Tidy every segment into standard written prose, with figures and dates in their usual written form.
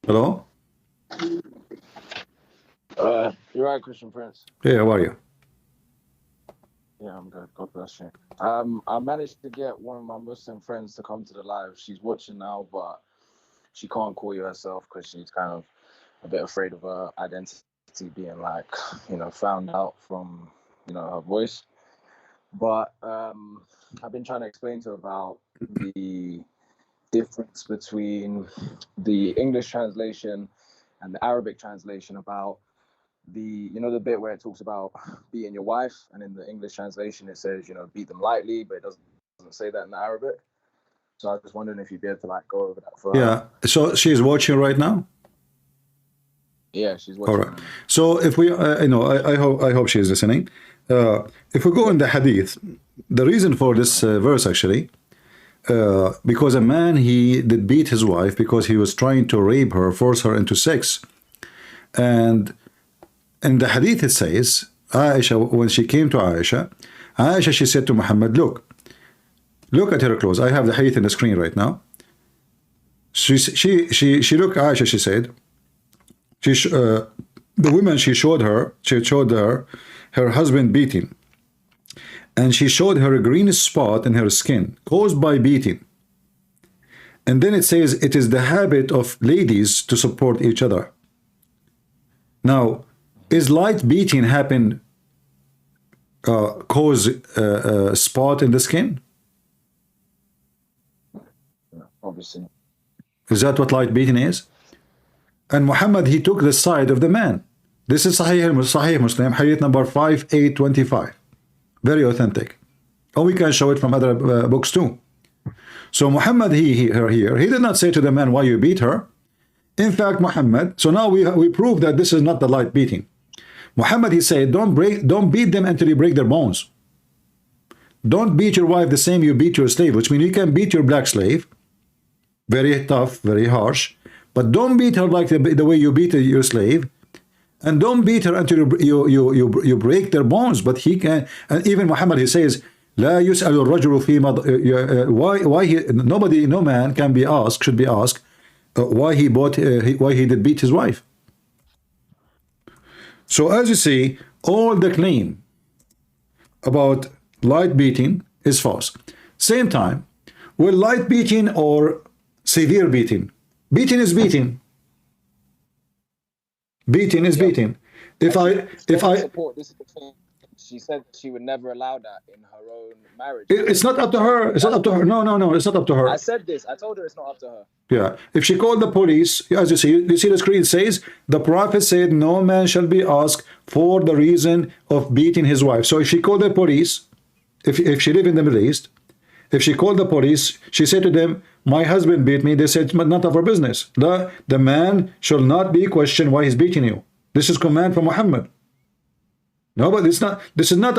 Hello? You're right, Christian Prince. Hey, how are you? Yeah, I'm good. God bless you. I managed to get one of my Muslim friends to come to the live. She's watching now, but she can't call you herself because she's kind of a bit afraid of her identity being like, found out from, her voice. But I've been trying to explain to her about the difference between the English translation and the Arabic translation, about the bit where it talks about beating your wife, and in the English translation it says, beat them lightly, but it doesn't say that in the Arabic. So I was wondering if you'd be able to like go over that for her. Yeah. So she's watching right now? Yeah, she's watching. All right. So if we, I hope she's listening. If we go in the hadith, the reason for this verse actually, because a man, he did beat his wife because he was trying to rape her, force her into sex. And in the hadith it says, Aisha, when she came to Aisha, she said to Muhammad, look at her clothes. I have the hadith in the screen right now. She looked at Aisha, she said, the woman, she showed her her husband beating, and she showed her a green spot in her skin caused by beating. And then it says it is the habit of ladies to support each other. Now, is light beating happen cause a spot in the skin? Obviously. Is that what light beating is? And Muhammad, he took the side of the man. This is Sahih Muslim, hadith number 5825. Very authentic. Or we can show it from other books too. So Muhammad, he did not say to the man, why you beat her? In fact, Muhammad, so now we prove that this is not the light beating. Muhammad, he said, don't beat them until you break their bones. Don't beat your wife the same you beat your slave, which means you can beat your black slave, very tough, very harsh, but don't beat her like the way you beat your slave, and don't beat her until you break their bones. But he can, and even Muhammad, he says, لا يسأل الرجل في why no man can be asked, should be asked, why he did beat his wife. So as you see, all the claim about light beating is false. Same time, will light beating or severe beating? Beating is beating. Beating is beating. If I support this, she said she would never allow that in her own marriage. It's not up to her. It's not up to her. No, it's not up to her. I said this. I told her it's not up to her. Yeah. If she called the police, as you see the screen says, the Prophet said, no man shall be asked for the reason of beating his wife. So if she called the police, if she lived in the Middle East, if she called the police, she said to them, my husband beat me. They said, not of our business. The man shall not be questioned why he's beating you. This is command from Muhammad. No, but it's not. This is not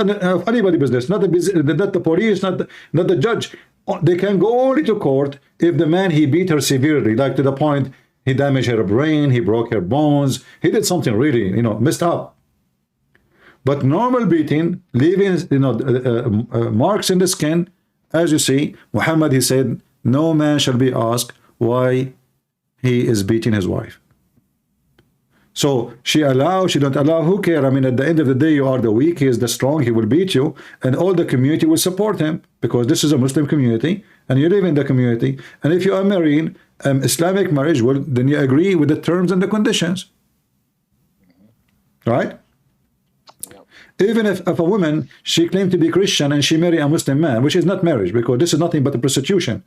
anybody's business. Not the police. Not the judge. They can go only to court if the man, he beat her severely, like to the point he damaged her brain, he broke her bones, he did something really, messed up. But normal beating, leaving marks in the skin, as you see, Muhammad, he said, no man shall be asked why he is beating his wife. So she don't allow, who care? I mean, at the end of the day, you are the weak, he is the strong, he will beat you, and all the community will support him, because this is a Muslim community, and you live in the community. And if you are marrying Islamic marriage, well, then you agree with the terms and the conditions. Right? Even if a woman, she claimed to be Christian and she married a Muslim man, which is not marriage, because this is nothing but a prostitution.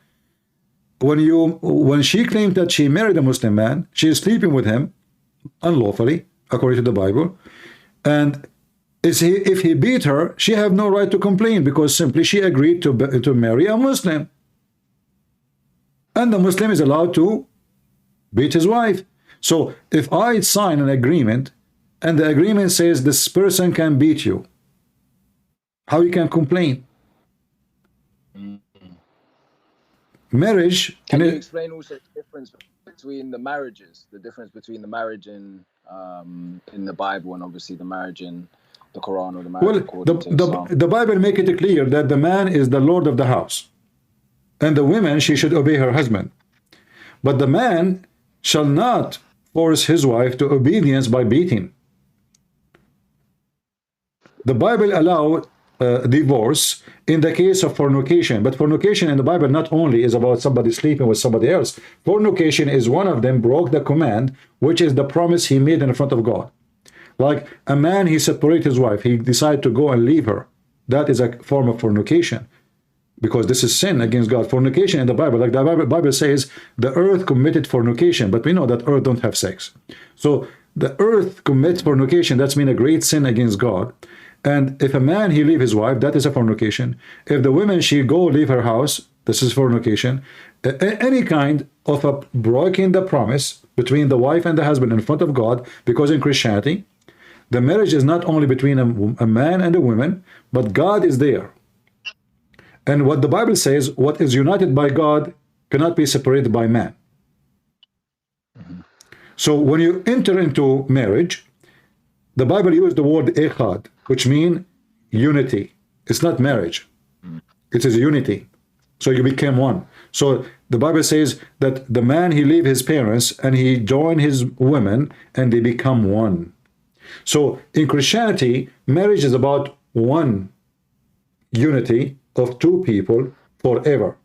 When she claimed that she married a Muslim man, she is sleeping with him unlawfully, according to the Bible, and if he beat her, she have no right to complain, because simply she agreed to marry a Muslim, and the Muslim is allowed to beat his wife. So if I sign an agreement and the agreement says this person can beat you, how you can complain? Marriage. Can you explain also the difference between the marriages, the difference between the marriage in the Bible and obviously the marriage in the Quran, or the marriage according to Islam? The Bible make it clear that the man is the lord of the house, and the woman, she should obey her husband. But the man shall not force his wife to obedience by beating. The Bible allows divorce in the case of fornication, but fornication in the Bible not only is about somebody sleeping with somebody else. Fornication is one of them broke the command, which is the promise he made in front of God. Like a man, he separated his wife, he decided to go and leave her. That is a form of fornication, because this is sin against God. Fornication in the Bible, like the Bible says, the earth committed fornication, but we know that earth don't have sex. So the earth commits fornication, that's mean a great sin against God. And if a man, he leave his wife, that is a fornication. If the woman, she go leave her house, this is fornication. Any kind of a breaking the promise between the wife and the husband in front of God, because in Christianity, the marriage is not only between a man and a woman, but God is there. And what the Bible says, what is united by God cannot be separated by man. So when you enter into marriage, the Bible uses the word echad, which means unity. It's not marriage. It is unity. So you became one. So the Bible says that the man, he leave his parents and he join his women and they become one. So in Christianity, marriage is about one unity of two people forever.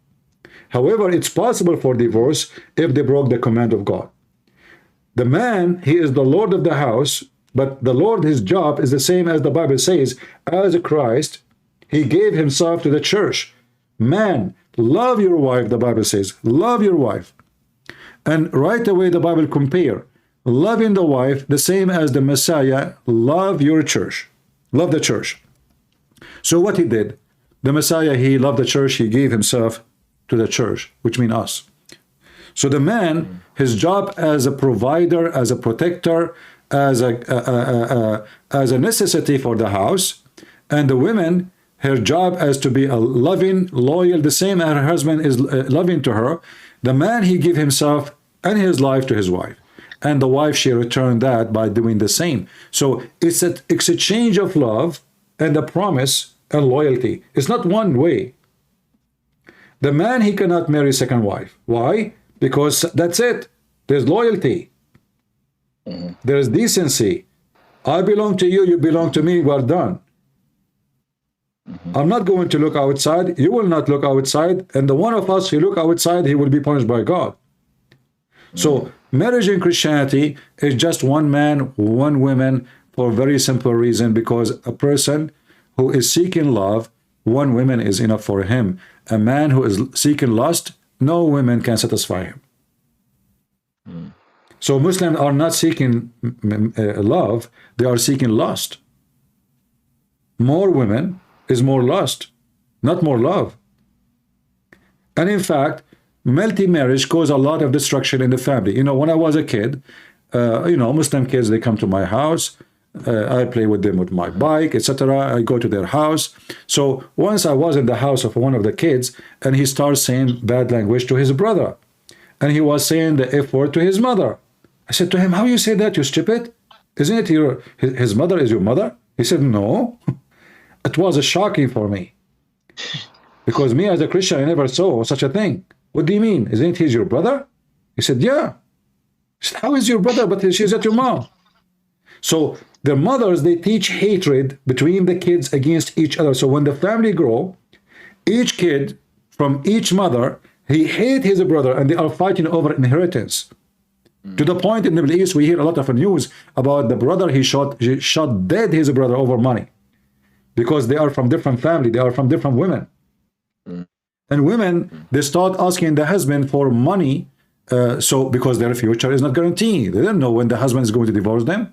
However, it's possible for divorce if they broke the command of God. The man, he is the Lord of the house, but the Lord, his job is the same as the Bible says. As Christ, he gave himself to the church. Man, love your wife, the Bible says. Love your wife. And right away the Bible compare loving the wife the same as the Messiah love your church. Love the church. So what he did, the Messiah, he loved the church, he gave himself to the church, which means us. So the man, his job as a provider, as a protector, as a necessity for the house, and the women, her job as to be a loving, loyal, the same as her husband is loving to her. The man, he give himself and his life to his wife, and the wife, she returned that by doing the same. So it's an exchange of love and a promise and loyalty. It's not one way. The man, he cannot marry a second wife. Why? Because that's it. There's loyalty. There's decency. I belong to you, you belong to me, we're done. I'm not going to look outside, you will not look outside, and the one of us who look outside, he will be punished by God. So marriage in Christianity is just one man, one woman, for a very simple reason, because a person who is seeking love, one woman is enough for him. A man who is seeking lust, no woman can satisfy him. So Muslims are not seeking love, they are seeking lust. More women is more lust, not more love. And in fact, multi-marriage causes a lot of destruction in the family. You know, when I was a kid, you know, Muslim kids, they come to my house, I play with them with my bike, etc. I go to their house. So once I was in the house of one of the kids, and he starts saying bad language to his brother. And he was saying the F word to his mother. I said to him, how you say that, you stupid? Isn't it his mother is your mother? He said, no. It was shocking for me. Because me as a Christian, I never saw such a thing. What do you mean? Isn't he your brother? He said, yeah. I said, how is your brother? But she's at your mom. So their mothers, they teach hatred between the kids against each other. So when the family grow, each kid from each mother, he hates his brother, and they are fighting over inheritance. To the point in the Middle East, we hear a lot of news about the brother, he shot dead his brother over money. Because they are from different family, they are from different women. And women, they start asking the husband for money, so because their future is not guaranteed. They don't know when the husband is going to divorce them.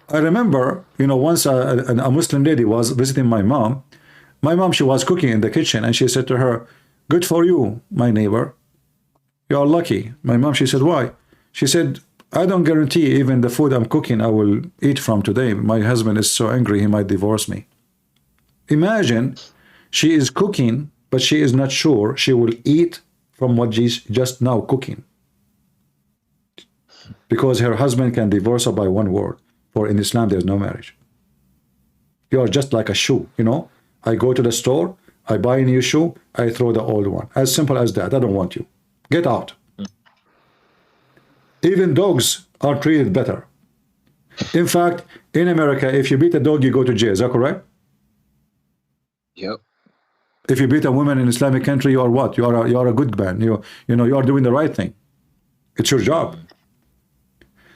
I remember, you know, once a Muslim lady was visiting my mom. My mom, she was cooking in the kitchen, and she said to her, good for you, my neighbor. You are lucky. My mom, she said, why? She said, I don't guarantee even the food I'm cooking I will eat from today. My husband is so angry he might divorce me. Imagine, she is cooking, but she is not sure she will eat from what she's just now cooking. Because her husband can divorce her by one word. For in Islam, there's no marriage. You are just like a shoe, you know. I go to the store, I buy a new shoe, I throw the old one. As simple as that. I don't want you. Get out. Even dogs are treated better. In fact, in America, if you beat a dog, you go to jail. Is that correct? Yep. If you beat a woman in Islamic country, you are what? You are a good man. You are doing the right thing. It's your job.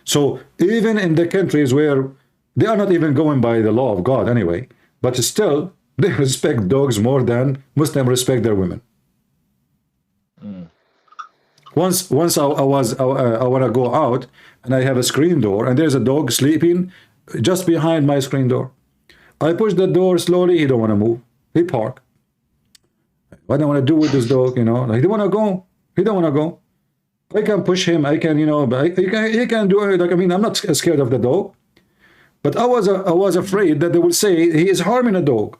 So even in the countries where they are not even going by the law of God anyway, but still they respect dogs more than Muslims respect their women. Once I want to go out and I have a screen door and there's a dog sleeping just behind my screen door. I push the door slowly. He don't want to move. He park. What do I want to do with this dog? You know, like, he don't want to go. He don't want to go. I can push him. I can, you know, he can do it. Like, I mean, I'm not scared of the dog, but I was afraid that they will say he is harming a dog.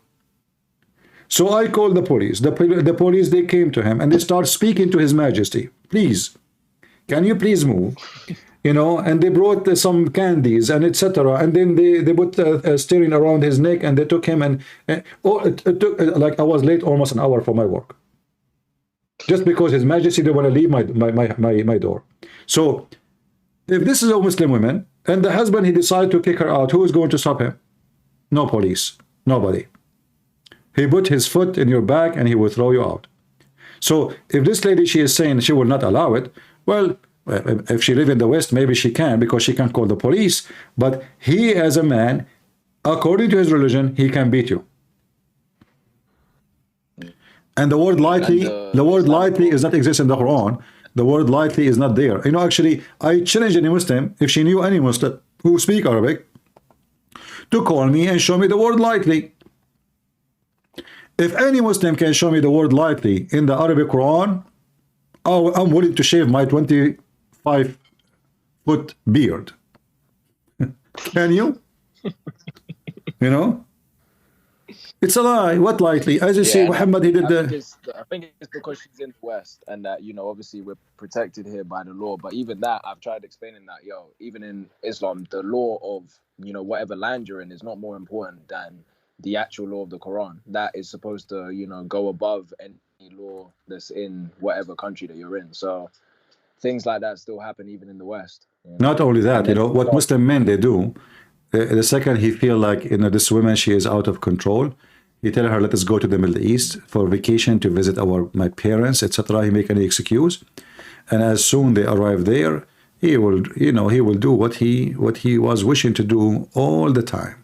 So I called the police. The police, they came to him and they start speaking to His Majesty. Please, can you please move? You know, and they brought some candies and etc. And then they put steering around his neck and they took him and it took like I was late almost an hour for my work. Just because His Majesty didn't want to leave my door. So if this is a Muslim woman and the husband, he decided to kick her out, who is going to stop him? No police, nobody. He put his foot in your back and he will throw you out. So if this lady, she is saying she will not allow it, well, if she live in the West, maybe she can, because she can call the police. But he, as a man, according to his religion, he can beat you. And the word lightly, the word lightly is not exist in the Quran. The word lightly is not there. You know, actually, I challenge any Muslim, if she knew any Muslim who speak Arabic, to call me and show me the word lightly. If any Muslim can show me the word lightly in the Arabic Quran, I'm willing to shave my 25-foot beard. Can you? You know? It's a lie. What lightly? As you see, Muhammad, he did I think it's because she's in the West and that, you know, obviously we're protected here by the law. But even that, I've tried explaining that, even in Islam, the law of, you know, whatever land you're in is not more important than the actual law of the Quran. That is supposed to, you know, go above any law that's in whatever country that you're in. So things like that still happen even in the West. You know? Not only that, you know, what Muslim men, they do, the second he feel like, you know, this woman, she is out of control, he tell her, let us go to the Middle East for vacation to visit my parents, etc. He make any excuse. And as soon they arrive there, he will, you know, he will do what he was wishing to do all the time.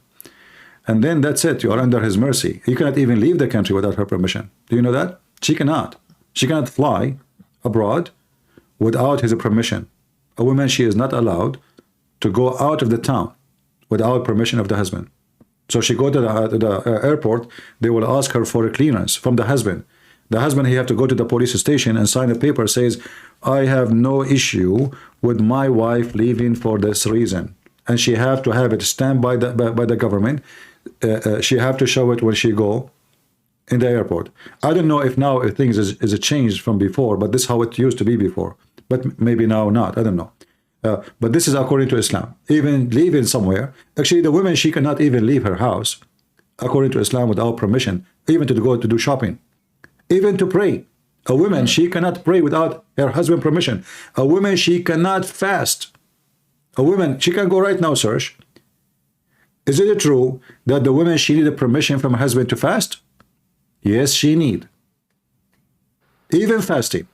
And then that's it. You are under his mercy. You cannot even leave the country without her permission. Do you know that? She cannot. She cannot fly abroad without his permission. A woman, she is not allowed to go out of the town without permission of the husband. So she go to the airport. They will ask her for a clearance from the husband. The husband, he have to go to the police station and sign a paper says, I have no issue with my wife leaving for this reason. And she have to have it stamped by the government. She have to show it when she go in the airport. I don't know if now things is a change from before, but this is how it used to be before. But maybe now not. I don't know. But this is according to Islam. Even leaving somewhere, actually the woman, she cannot even leave her house according to Islam without permission, even to go to do shopping, even to pray. A woman, she cannot pray without her husband permission. A woman, she cannot fast. A woman, she can go right now, search. Is it true that the woman, she need a permission from her husband to fast? Yes, she need. Even fasting.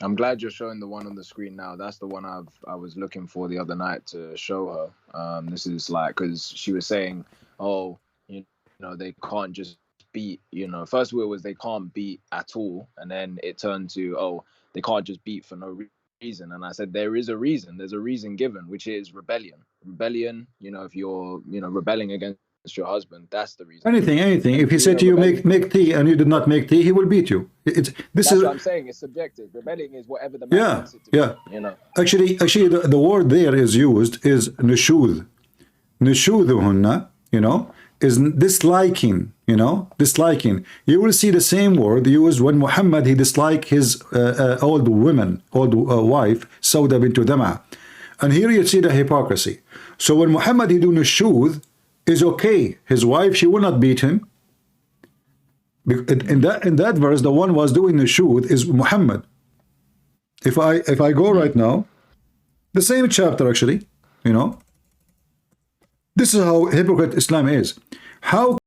I'm glad you're showing the one on the screen now. That's the one I was looking for the other night to show her. This is like, because she was saying, oh, you know, they can't just beat, you know, first word was they can't beat at all. And then it turned to, oh, they can't just beat for no reason. And I said, there is a reason. There's a reason given, which is rebellion. Rebellion, you know, if you're, you know, rebelling against your husband, that's the reason. Anything. If he said to you, make tea, and you did not make tea, he will beat you. That's what I'm saying. It's subjective. Rebelling is whatever the man wants it to be, you know. Actually, the word there is used is nushud. Nushuduhunna, you know, is disliking, you know, disliking. You will see the same word used when Muhammad, he disliked his old wife, Sauda bint Dama. And here you see the hypocrisy. So when Muhammad, he do nushud, is okay. His wife, she will not beat him. In that verse, the one was doing nushud is Muhammad. If I go right now, the same chapter actually, you know, this is how hypocrite Islam is. How